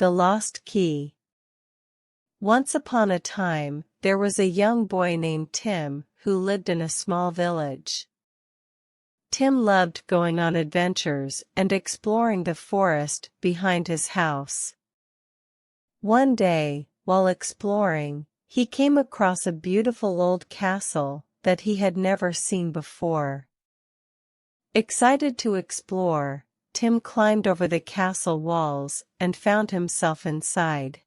The Lost Key. Once upon a time, there was a young boy named Tim who lived in a small village. Tim loved going on adventures and exploring the forest behind his house. One day, while exploring, he came across a beautiful old castle that he had never seen before. Excited to explore, Tim climbed over the castle walls and found himself inside.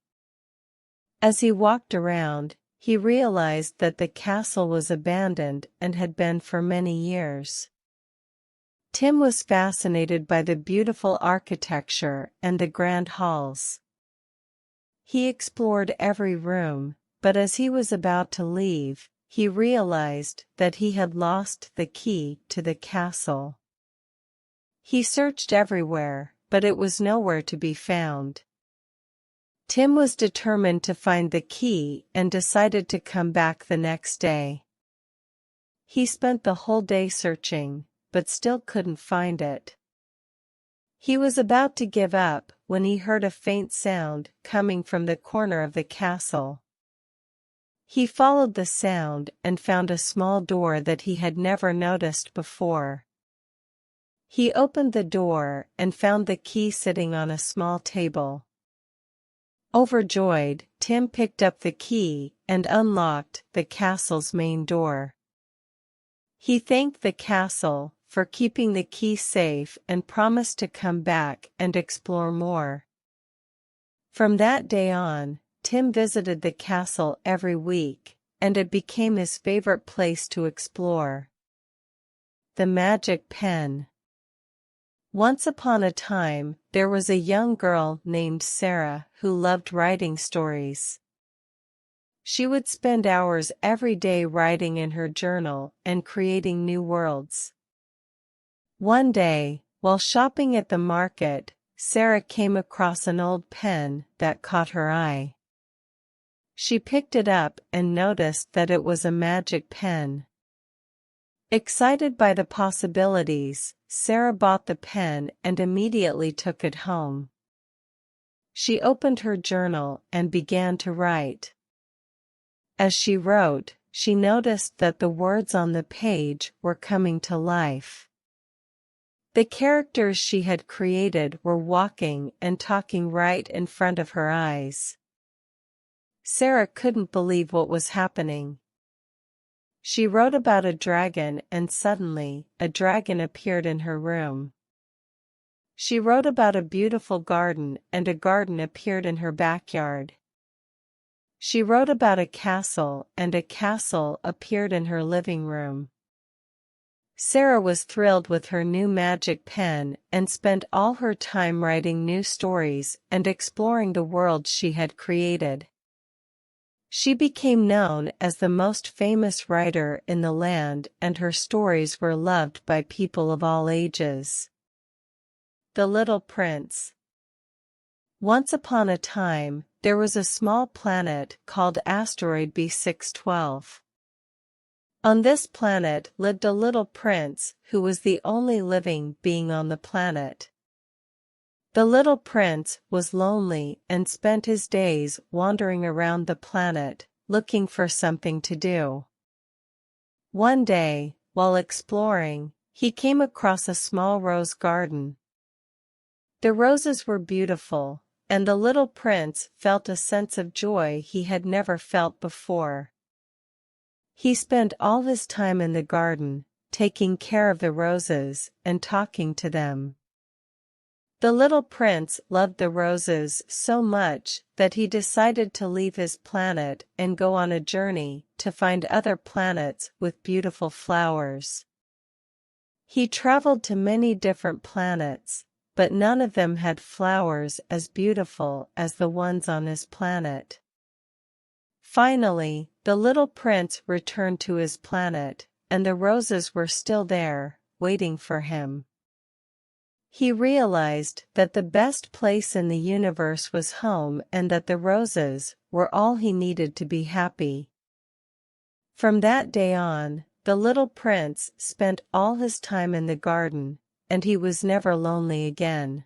As he walked around, he realized that the castle was abandoned and had been for many years. Tim was fascinated by the beautiful architecture and the grand halls. He explored every room, but as he was about to leave, he realized that he had lost the key to the castle. He searched everywhere, but it was nowhere to be found. Tim was determined to find the key and decided to come back the next day. He spent the whole day searching, but still couldn't find it. He was about to give up when he heard a faint sound coming from the corner of the castle. He followed the sound and found a small door that he had never noticed before. He opened the door and found the key sitting on a small table. Overjoyed, Tim picked up the key and unlocked the castle's main door. He thanked the castle for keeping the key safe and promised to come back and explore more. From that day on, Tim visited the castle every week, and it became his favorite place to explore. The Magic Pen. Once upon a time, there was a young girl named Sarah who loved writing stories. She would spend hours every day writing in her journal and creating new worlds. One day, while shopping at the market, Sarah came across an old pen that caught her eye. She picked it up and noticed that it was a magic pen. Excited by the possibilities, Sarah bought the pen and immediately took it home. She opened her journal and began to write. As she wrote, she noticed that the words on the page were coming to life. The characters she had created were walking and talking right in front of her eyes. Sarah couldn't believe what was happening. She wrote about a dragon and suddenly, a dragon appeared in her room. She wrote about a beautiful garden and a garden appeared in her backyard. She wrote about a castle and a castle appeared in her living room. Sarah was thrilled with her new magic pen and spent all her time writing new stories and exploring the world she had created. She became known as the most famous writer in the land and her stories were loved by people of all ages. The Little Prince. Once upon a time, there was a small planet called asteroid B612. On this planet lived a little prince who was the only living being on the planet. The little prince was lonely and spent his days wandering around the planet, looking for something to do. One day, while exploring, he came across a small rose garden. The roses were beautiful, and the little prince felt a sense of joy he had never felt before. He spent all his time in the garden, taking care of the roses and talking to them. The little prince loved the roses so much that he decided to leave his planet and go on a journey to find other planets with beautiful flowers. He traveled to many different planets, but none of them had flowers as beautiful as the ones on his planet. Finally, the little prince returned to his planet, and the roses were still there, waiting for him. He realized that the best place in the universe was home and that the roses were all he needed to be happy. From that day on, the little prince spent all his time in the garden, and he was never lonely again.